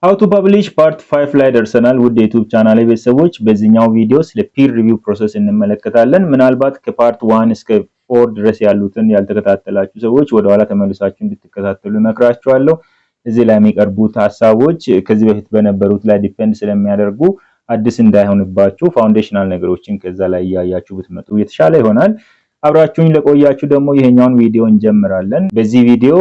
How to publish part 5 ላይ ደርሰናል። ውድ የዩቲዩብ ቻናሌ ቤተሰቦች በዚህኛው ቪዲዮ ስለ ፒር ሪቪው ፕሮሰስ እንመለከታለን። ምናልባት ከፓርት 1 እስከ 4 ድረስ ያሉትን ያልተከታተላችሁ ሰዎች ወደ ኋላ ተመልሳችሁ እንድትከታተሉ እመክራችኋለሁ። እዚህ ላይ የሚቀርቡት ሐሳቦች ከዚህ በፊት በነበሩት ላይ ዲፔንድ ስለሚያደርጉ አዲስ እንዳይሆንባችሁ ፋውንዴሽናል ነገሮችን ከዛ ላይ እያያችሁ ብትመጡ የተሻለ ይሆናል። አብራችሁኝ ለቆያችሁ ደግሞ ይሄኛውን ቪዲዮ እንጀምራለን። በዚህ ቪዲዮ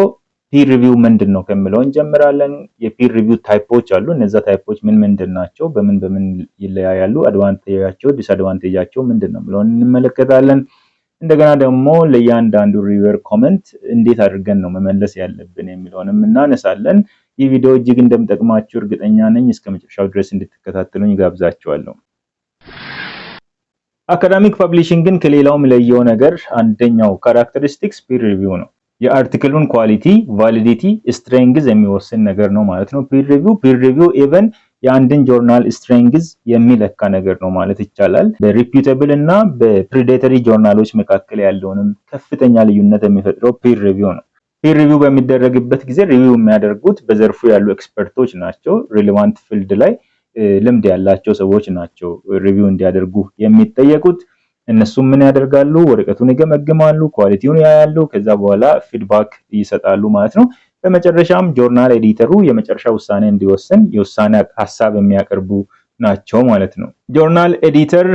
ፒር ሪቪው ምንድነው ከሚለው እንጀምራለን። የፒር ሪቪው ታይፖች አሉ። እነዛ ታይፖች ምን ምንድናቸው፣ በምን ይለያያሉ፣ አድቫንቴጃቸው ዲስአድቫንቴጃቸው ምንድነው ብለን እንመለከታለን። እንደገና ደግሞ ለእያንዳንዱ ሪቪወር ኮሜንት እንዴት አድርገን ነው መመለስ ያለብን የሚለውንም እናነሳለን። ይህ ቪዲዮ እጅግ እንደምጠቅማችሁ እርግጠኛ ነኝ። እስከ መጨረሻው ድረስ እንድትከታተሉኝ ጋብዛችኋለሁ። አካዳሚክ ፐብሊሺንግን ከሌላው የሚለየው ነገር አንደኛው ካራክተሪስቲክስ ፒር ሪቪው ነው። የአርቲክሉን ኳሊቲ፣ ቫሊዲቲ፣ ስትሬንግዝ የሚወስን ነገር ነው ማለት ነው። ፒር ሪቪው ኢቨን የአንድን ጆርናል ስትሬንግዝ የሚለካ ነገር ነው ማለት ይቻላል። በሪፒዩተብል እና በፕሪዴተሪ ጆርናሎች መካከል ያለውንም ከፍተኛ ልዩነት የሚፈጥረው ፒር ሪቪው ነው። ፒር ሪቪው በሚደረግበት ጊዜ ሪቪው የሚያደርጉት በዘርፉ ያሉ ኤክስፐርቶች ናቸው። ሪሌቫንት ፊልድ ላይ ልምድ ያላቸው ሰዎች ናቸው ሪቪው እንዲያደርጉ የሚጠየቁት። እነሱም ምን ያደርጋሉ? ወረቀቱን ይገመግማሉ፣ ኳሊቲውን ያያሉ፣ ከዛ በኋላ ፊድባክ ይሰጣሉ ማለት ነው። በመጨረሻም ጆርናል ኤዲተሩ የመጨረሻ ውሳኔ እንዲወስን የውሳኔ ሐሳብ የሚያቀርቡ ናቸው ማለት ነው። ጆርናል ኤዲተር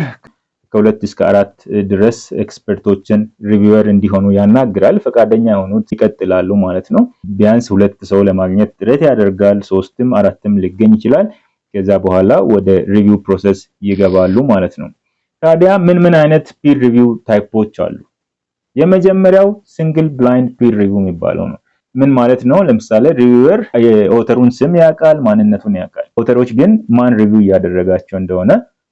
ከ2 እስከ 4 ድረስ ኤክስፐርቶችን ሪቪወር እንዲሆኑ ያናግራል። ፈቃደኛ የሆኑት ይቀጥላሉ ማለት ነው። ቢያንስ 2 ሰው ለማግኘት ጥረት ያደርጋል። 3ም 4ም ሊገኝ ይችላል። ከዛ በኋላ ወደ ሪቪው ፕሮሰስ ይገባሉ ማለት ነው። ታዲያ ምን አይነት ፒር ሪቪው ታይፖች አሉ? የመጀመሪያው ሲንግል ብላይንድ ፒር ሪቪው የሚባለው ነው። ምን ማለት ነው? ለምሳሌ ሪቪወር የኦተሩን ስም ያውቃል፣ ማንነቱን ያውቃል። ኦተሮች ግን ማን ሪቪው እያደረጋቸው እንደሆነ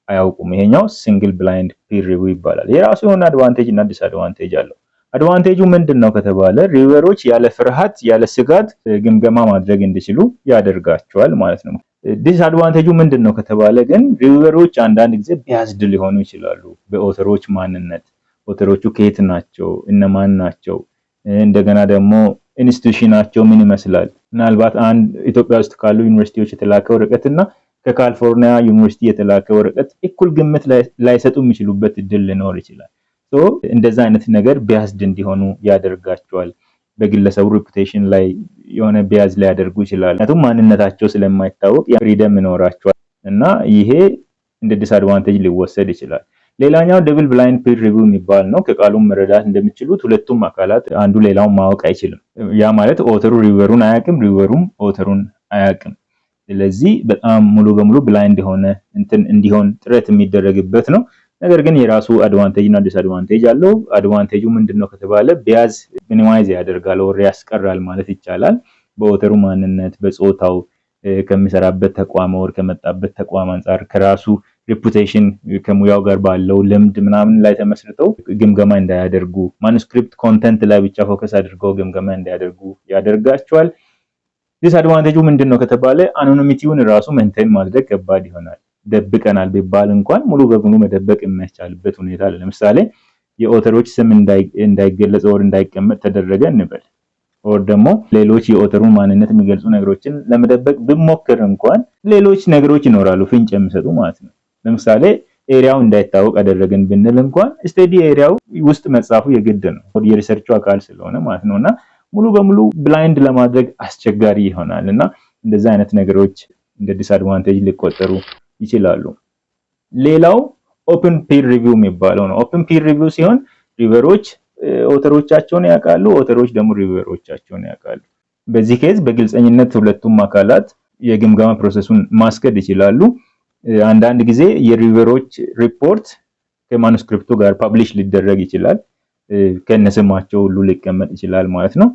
አያውቁም። ይሄኛው ሲንግል ብላይንድ ፒር ሪቪው ይባላል። የራሱ የሆነ አድቫንቴጅ እና ዲስአድቫንቴጅ አለው። አድቫንቴጁ ምንድነው ከተባለ ሪቪወሮች ያለ ፍርሃት ያለ ስጋት ግምገማ ማድረግ እንዲችሉ ያደርጋቸዋል ማለት ነው። ዲስአድቫንቴጁ ምንድነው ከተባለ ግን ሪቪወሮች አንዳንድ ጊዜ ቢያዝድ ሊሆኑ ይችላሉ በኦተሮች ማንነት። ኦተሮቹ ከየት ናቸው፣ እነማን ናቸው፣ እንደገና ደግሞ ኢንስቲትዩሽናቸው ምን ይመስላል። ምናልባት አንድ ኢትዮጵያ ውስጥ ካሉ ዩኒቨርሲቲዎች የተላከ ወረቀትና ከካሊፎርኒያ ዩኒቨርሲቲ የተላከ ወረቀት እኩል ግምት ላይሰጡ የሚችሉበት እድል ሊኖር ይችላል። እንደዛ አይነት ነገር ቢያዝድ እንዲሆኑ ያደርጋቸዋል። በግለሰቡ ሪፑቴሽን ላይ የሆነ ቢያዝ ሊያደርጉ ይችላል። ምክንያቱም ማንነታቸው ስለማይታወቅ ፍሪደም ይኖራቸዋል እና ይሄ እንደ ዲስአድቫንቴጅ ሊወሰድ ይችላል። ሌላኛው ደብል ብላይንድ ፒር ሪቪው የሚባል ነው። ከቃሉም መረዳት እንደሚችሉት ሁለቱም አካላት አንዱ ሌላውን ማወቅ አይችልም። ያ ማለት ኦተሩ ሪቪወሩን አያውቅም፣ ሪቪወሩም ኦተሩን አያውቅም። ስለዚህ በጣም ሙሉ በሙሉ ብላይንድ የሆነ እንዲሆን ጥረት የሚደረግበት ነው። ነገር ግን የራሱ አድቫንቴጅ እና ዲስአድቫንቴጅ አለው። አድቫንቴጁ ምንድነው ከተባለ ቢያዝ ሚኒማይዝ ያደርጋል ወር ያስቀራል ማለት ይቻላል። በኦተሩ ማንነት፣ በጾታው፣ ከሚሰራበት ተቋም ወር ከመጣበት ተቋም አንፃር ከራሱ ሪፑቴሽን ከሙያው ጋር ባለው ልምድ ምናምን ላይ ተመስርተው ግምገማ እንዳያደርጉ፣ ማኑስክሪፕት ኮንተንት ላይ ብቻ ፎከስ አድርገው ግምገማ እንዳያደርጉ ያደርጋቸዋል። ዲስአድቫንቴጁ ምንድነው ከተባለ አኖኒሚቲውን ራሱ ሜንቴን ማድረግ ከባድ ይሆናል። ደብቀናል ቢባል እንኳን ሙሉ በሙሉ መደበቅ የሚያስችልበት ሁኔታ አለ። ለምሳሌ የኦተሮች ስም እንዳይገለጽ ወር እንዳይቀመጥ ተደረገ እንበል። ወር ደግሞ ሌሎች የኦተሩን ማንነት የሚገልጹ ነገሮችን ለመደበቅ ብሞክር እንኳን ሌሎች ነገሮች ይኖራሉ ፍንጭ የሚሰጡ ማለት ነው። ለምሳሌ ኤሪያው እንዳይታወቅ አደረግን ብንል እንኳን ስቴዲ ኤሪያው ውስጥ መጻፉ የግድ ነው የሪሰርቹ አካል ስለሆነ ማለት ነውና ሙሉ በሙሉ ብላይንድ ለማድረግ አስቸጋሪ ይሆናል እና እንደዛ አይነት ነገሮች እንደ ዲስአድቫንቴጅ ሊቆጠሩ ይችላሉ። ሌላው ኦፕን ፒር ሪቪው የሚባለው ነው። ኦፕን ፒር ሪቪው ሲሆን ሪቪወሮች ኦተሮቻቸውን ያውቃሉ፣ ኦተሮች ደግሞ ሪቪወሮቻቸውን ያውቃሉ። በዚህ ኬዝ በግልጸኝነት ሁለቱም አካላት የግምገማ ፕሮሰሱን ማስከድ ይችላሉ። አንዳንድ ጊዜ የሪቪወሮች ሪፖርት ከማኑስክሪፕቱ ጋር ፐብሊሽ ሊደረግ ይችላል። ከነስማቸው ሁሉ ሊቀመጥ ይችላል ማለት ነው።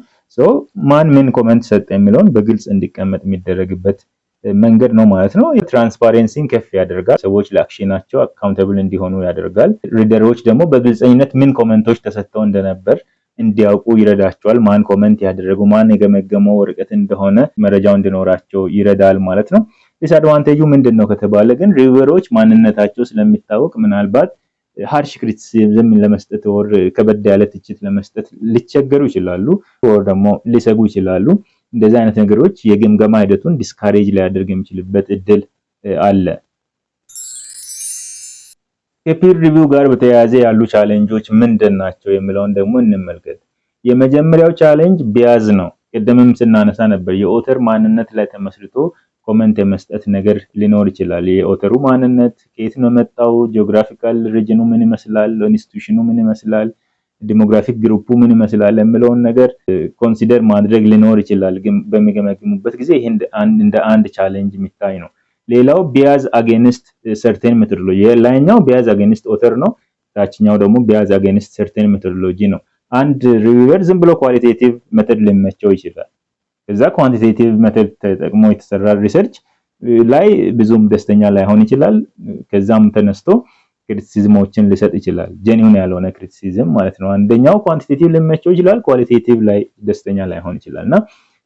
ማን ምን ኮሜንት ሰጠ የሚለውን በግልጽ እንዲቀመጥ የሚደረግበት መንገድ ነው ማለት ነው። ትራንስፓረንሲን ከፍ ያደርጋል። ሰዎች ለአክሽናቸው አካውንተብል እንዲሆኑ ያደርጋል። ሪደሮች ደግሞ በግልጸኝነት ምን ኮሜንቶች ተሰጥተው እንደነበር እንዲያውቁ ይረዳቸዋል። ማን ኮሜንት ያደረገው ማን የገመገመው ወረቀት እንደሆነ መረጃው እንዲኖራቸው ይረዳል ማለት ነው። ዲስአድቫንቴጁ ምንድነው ከተባለ ግን ሪቪወሮች ማንነታቸው ስለሚታወቅ ምናልባት ሃርሽ ክሪቲሲዝም ለመስጠት ወር ከበድ ያለ ትችት ለመስጠት ሊቸገሩ ይችላሉ ወር ደግሞ ሊሰጉ ይችላሉ። እንደዚህ አይነት ነገሮች የግምገማ ሂደቱን ዲስካሬጅ ሊያደርግ የሚችልበት እድል አለ። ከፒር ሪቪው ጋር በተያያዘ ያሉ ቻሌንጆች ምንድን ናቸው የሚለውን ደግሞ እንመልከት። የመጀመሪያው ቻሌንጅ ቢያዝ ነው። ቅድምም ስናነሳ ነበር የኦተር ማንነት ላይ ተመስርቶ ኮመንት የመስጠት ነገር ሊኖር ይችላል። የኦተሩ ማንነት ከየት ነው መጣው፣ ጂኦግራፊካል ሪጅኑ ምን ይመስላል፣ ኢንስቲትዩሽኑ ምን ይመስላል፣ ዲሞግራፊክ ግሩፑ ምን ይመስላል የሚለውን ነገር ኮንሲደር ማድረግ ሊኖር ይችላል። ግን በሚገመግሙበት ጊዜ ይሄ እንደ አንድ ቻሌንጅ የሚታይ ነው። ሌላው ቢያዝ አጌንስት ሰርቴን ሜቶዶሎጂ፣ የላይኛው ቢያዝ አጌንስት ኦተር ነው፣ ታችኛው ደግሞ ቢያዝ አጌንስት ሰርቴን ሜቶዶሎጂ ነው። አንድ ሪቪወር ዝም ብሎ ኳሊቴቲቭ ሜተድ ሊመቸው ይችላል። ከዛ ኳንቲቴቲቭ ሜተድ ተጠቅሞ የተሰራ ሪሰርች ላይ ብዙም ደስተኛ ላይሆን ይችላል። ከዛም ተነስቶ ክሪቲሲዝሞችን ሊሰጥ ይችላል። ጄኒውን ያልሆነ ክሪቲሲዝም ማለት ነው። አንደኛው ኳንቲቴቲቭ ሊመቸው ይችላል፣ ኳሊቴቲቭ ላይ ደስተኛ ላይሆን ይችላልና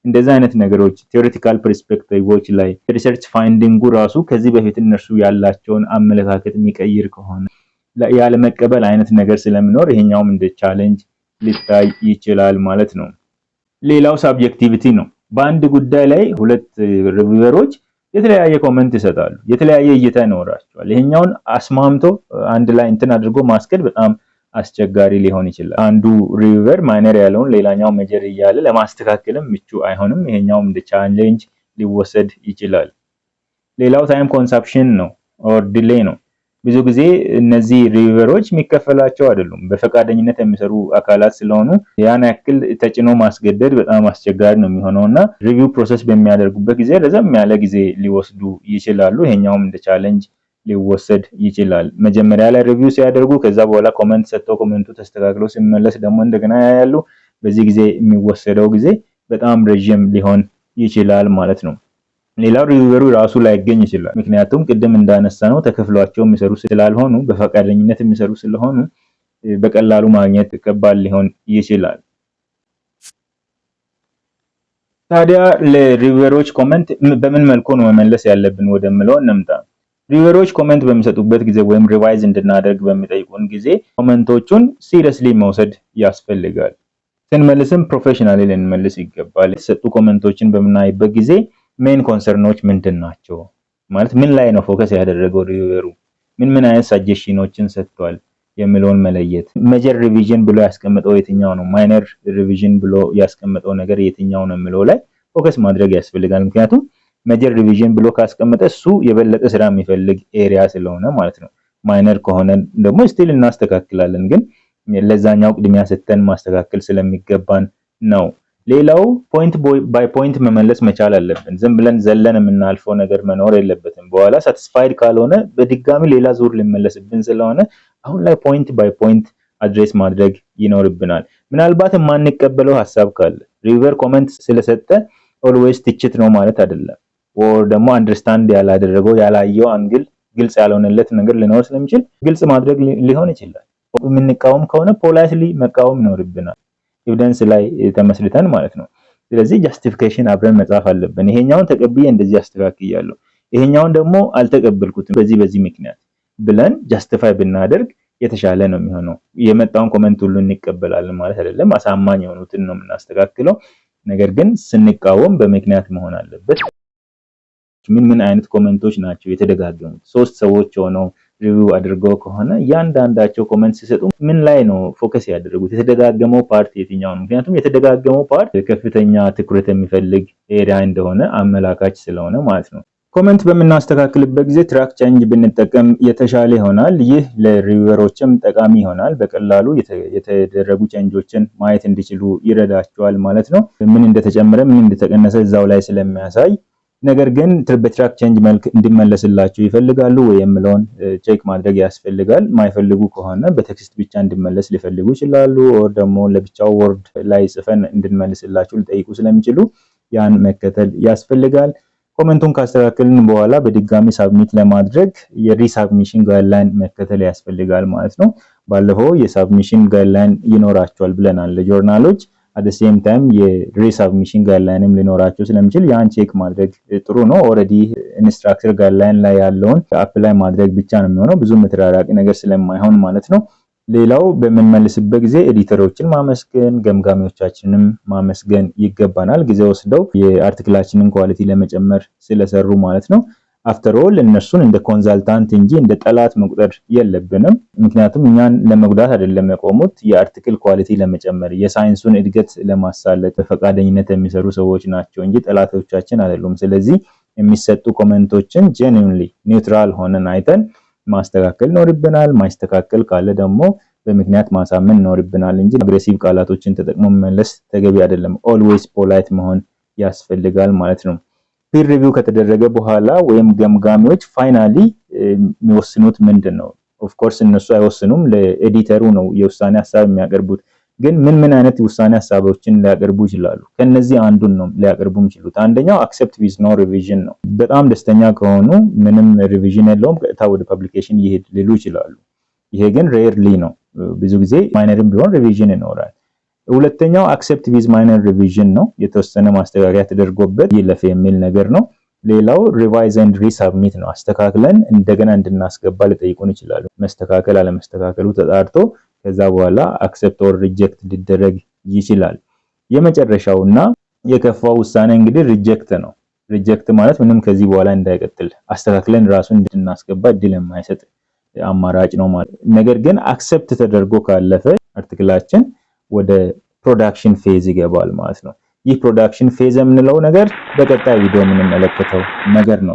እንደዚህ አይነት ነገሮች ቴዎሬቲካል ፐርስፔክቲቮች ላይ ሪሰርች ፋይንዲንጉ ራሱ ከዚህ በፊት እነርሱ ያላቸውን አመለካከት የሚቀይር ከሆነ ያለ መቀበል አይነት ነገር ስለሚኖር ይሄኛውም እንደ ቻሌንጅ ሊታይ ይችላል ማለት ነው። ሌላው ሳብጀክቲቪቲ ነው። በአንድ ጉዳይ ላይ ሁለት ሪቪወሮች የተለያየ ኮመንት ይሰጣሉ፣ የተለያየ እይታ ይኖራቸዋል። ይሄኛውን አስማምቶ አንድ ላይ እንትን አድርጎ ማስከድ በጣም አስቸጋሪ ሊሆን ይችላል። አንዱ ሪቪወር ማይነር ያለውን ሌላኛው ሜጀር እያለ ለማስተካከልም ምቹ አይሆንም። ይሄኛውም እንደ ቻሌንጅ ሊወሰድ ይችላል። ሌላው ታይም ኮንሰፕሽን ነው ኦር ዲሌይ ነው። ብዙ ጊዜ እነዚህ ሪቪወሮች የሚከፈላቸው አይደሉም፣ በፈቃደኝነት የሚሰሩ አካላት ስለሆኑ ያን ያክል ተጭኖ ማስገደድ በጣም አስቸጋሪ ነው የሚሆነውና ሪቪው ፕሮሰስ በሚያደርጉበት ጊዜ ረዘም ያለ ጊዜ ሊወስዱ ይችላሉ። ይሄኛውም እንደ ቻሌንጅ ሊወሰድ ይችላል። መጀመሪያ ላይ ሪቪው ሲያደርጉ ከዛ በኋላ ኮመንት ሰጥተው ኮመንቱ ተስተካክሎ ሲመለስ ደግሞ እንደገና ያያሉ። በዚህ ጊዜ የሚወሰደው ጊዜ በጣም ረጅም ሊሆን ይችላል ማለት ነው። ሌላው ሪቪወሩ ራሱ ላይገኝ ይችላል። ምክንያቱም ቅድም እንዳነሳ ነው ተከፍሏቸው የሚሰሩ ስላልሆኑ በፈቃደኝነት የሚሰሩ ስለሆኑ በቀላሉ ማግኘት ከባድ ሊሆን ይችላል። ታዲያ ለሪቪወሮች ኮመንት በምን መልኩ ነው መመለስ ያለብን ወደምለው እንምጣ። ሪቪወሮች ኮመንት በሚሰጡበት ጊዜ ወይም ሪቫይዝ እንድናደርግ በሚጠይቁን ጊዜ ኮመንቶቹን ሲሪየስሊ መውሰድ ያስፈልጋል። ስንመልስም ፕሮፌሽናሊ ልንመልስ ይገባል። የተሰጡ ኮመንቶችን በምናይበት ጊዜ ሜን ኮንሰርኖች ምንድን ናቸው? ማለት ምን ላይ ነው ፎከስ ያደረገው ሪቪወሩ፣ ምን አይነት ሰጀሽኖችን ሰጥቷል የሚለውን መለየት። ሜጀር ሪቪዥን ብሎ ያስቀመጠው የትኛው ነው፣ ማይነር ሪቪዥን ብሎ ያስቀመጠው ነገር የትኛው ነው የሚለው ላይ ፎከስ ማድረግ ያስፈልጋል። ምክንያቱም ሜጀር ሪቪዥን ብሎ ካስቀመጠ እሱ የበለጠ ስራ የሚፈልግ ኤሪያ ስለሆነ ማለት ነው። ማይነር ከሆነ ደግሞ ስቲል እናስተካክላለን፣ ግን ለዛኛው ቅድሚያ ሰጥተን ማስተካከል ስለሚገባን ነው። ሌላው ፖይንት ባይ ፖይንት መመለስ መቻል አለብን። ዝም ብለን ዘለን የምናልፈው ነገር መኖር የለበትም። በኋላ ሳቲስፋይድ ካልሆነ በድጋሚ ሌላ ዙር ሊመለስብን ስለሆነ አሁን ላይ ፖይንት ባይ ፖይንት አድሬስ ማድረግ ይኖርብናል። ምናልባት የማንቀበለው ሀሳብ ካለ ሪቪወር ኮመንት ስለሰጠ ኦልዌይስ ትችት ነው ማለት አይደለም። ወር ደግሞ አንደርስታንድ ያላደረገው ያላየው አንግል ግልጽ ያልሆነለት ነገር ሊኖር ስለሚችል ግልጽ ማድረግ ሊሆን ይችላል። የምንቃወም ከሆነ ፖላይትሊ መቃወም ይኖርብናል፣ ኤቪደንስ ላይ ተመስርተን ማለት ነው። ስለዚህ ጃስቲፊኬሽን አብረን መጻፍ አለብን። ይሄኛውን ተቀብዬ እንደዚህ አስተካክያለሁ፣ ይሄኛውን ደግሞ አልተቀበልኩትም በዚህ ምክንያት ብለን ጃስቲፋይ ብናደርግ የተሻለ ነው የሚሆነው። የመጣውን ኮሜንት ሁሉ እንቀበላለን ማለት አይደለም። አሳማኝ የሆኑትን ነው የምናስተካክለው። ነገር ግን ስንቃወም በምክንያት መሆን አለበት። ምን አይነት ኮሜንቶች ናቸው የተደጋገሙት? ሶስት ሰዎች ሆነው ሪቪው አድርገው ከሆነ ያንዳንዳቸው ኮሜንት ሲሰጡ ምን ላይ ነው ፎከስ ያደረጉት? የተደጋገመው ፓርት የትኛው ነው? ምክንያቱም የተደጋገመው ፓርት ከፍተኛ ትኩረት የሚፈልግ ኤሪያ እንደሆነ አመላካች ስለሆነ ማለት ነው። ኮሜንት በምናስተካክልበት ጊዜ ትራክ ቼንጅ ብንጠቀም የተሻለ ይሆናል። ይህ ለሪቪወሮችም ጠቃሚ ይሆናል። በቀላሉ የተደረጉ ቼንጆችን ማየት እንዲችሉ ይረዳቸዋል ማለት ነው። ምን እንደተጨመረ ምን እንደተቀነሰ እዛው ላይ ስለሚያሳይ ነገር ግን በትራክ ቼንጅ መልክ እንዲመለስላችሁ ይፈልጋሉ ወይ የሚለውን ቼክ ማድረግ ያስፈልጋል። ማይፈልጉ ከሆነ በቴክስት ብቻ እንዲመለስ ሊፈልጉ ይችላሉ። ኦር ደግሞ ለብቻው ወርድ ላይ ጽፈን እንድንመልስላችሁ ሊጠይቁ ስለሚችሉ ያን መከተል ያስፈልጋል። ኮሜንቱን ካስተካከልን በኋላ በድጋሚ ሳብሚት ለማድረግ የሪሳብሚሽን ጋይድላይን መከተል ያስፈልጋል ማለት ነው። ባለፈው የሳብሚሽን ጋይድላይን ይኖራቸዋል ብለናል ለጆርናሎች። at the same time የሪሳብሚሽን ጋይድላይንም ሊኖራቸው ስለሚችል ያን ቼክ ማድረግ ጥሩ ነው። ኦሬዲ ኢንስትራክተር ጋይድላይን ላይ ያለውን አፕላይ ማድረግ ብቻ ነው የሚሆነው፣ ብዙ መተራራቂ ነገር ስለማይሆን ማለት ነው። ሌላው በምንመልስበት ጊዜ ኤዲተሮችን ማመስገን ገምጋሚዎቻችንም ማመስገን ይገባናል ጊዜ ወስደው የአርቲክላችንን ኳሊቲ ለመጨመር ስለሰሩ ማለት ነው። አፍተር ኦል እነሱን እንደ ኮንሳልታንት እንጂ እንደ ጠላት መቁጠር የለብንም። ምክንያቱም እኛን ለመጉዳት አይደለም የቆሙት የአርቲክል ኳሊቲ ለመጨመር የሳይንሱን እድገት ለማሳለጥ በፈቃደኝነት የሚሰሩ ሰዎች ናቸው እንጂ ጠላቶቻችን አይደሉም። ስለዚህ የሚሰጡ ኮሜንቶችን ጄኒዩንሊ ኒውትራል ሆነን አይተን ማስተካከል ይኖርብናል። ማስተካከል ካለ ደግሞ በምክንያት ማሳመን ይኖርብናል እንጂ አግሬሲቭ ቃላቶችን ተጠቅሞ መመለስ ተገቢ አይደለም። ኦልዌይስ ፖላይት መሆን ያስፈልጋል ማለት ነው። ፒር ሪቪው ከተደረገ በኋላ ወይም ገምጋሚዎች ፋይናሊ የሚወስኑት ምንድነው? ኦፍ ኮርስ እነሱ አይወስኑም፣ ለኤዲተሩ ነው የውሳኔ ሐሳብ የሚያቀርቡት። ግን ምን አይነት ውሳኔ ሐሳቦችን ሊያቀርቡ ይችላሉ? ከነዚህ አንዱን ነው ሊያቀርቡ የሚችሉት። አንደኛው አክሰፕት ዊዝ ኖ ሪቪዥን ነው። በጣም ደስተኛ ከሆኑ ምንም ሪቪዥን የለውም ቀጥታ ወደ ፐብሊኬሽን ይሄድ ሊሉ ይችላሉ። ይሄ ግን ሬርሊ ነው። ብዙ ጊዜ ማይነርም ቢሆን ሪቪዥን ይኖራል። ሁለተኛው አክሰፕት ዊዝ ማይነር ሪቪዥን ነው። የተወሰነ ማስተካከያ ተደርጎበት ይለፍ የሚል ነገር ነው። ሌላው ሪቫይዝ ኤንድ ሪሰብሚት ነው። አስተካክለን እንደገና እንድናስገባ ሊጠይቁን ይችላሉ። መስተካከል አለመስተካከሉ ተጣርቶ ከዛ በኋላ አክሰፕት ኦር ሪጀክት ሊደረግ ይችላል። የመጨረሻውና የከፋው ውሳኔ እንግዲህ ሪጀክት ነው። ሪጀክት ማለት ምንም ከዚህ በኋላ እንዳይቀጥል አስተካክለን ራሱን እንድናስገባ እድል የማይሰጥ አማራጭ ነው ማለት። ነገር ግን አክሰፕት ተደርጎ ካለፈ አርቲክላችን ወደ ፕሮዳክሽን ፌዝ ይገባል ማለት ነው። ይህ ፕሮዳክሽን ፌዝ የምንለው ነገር በቀጣይ ቪዲዮ የምንመለከተው ነገር ነው።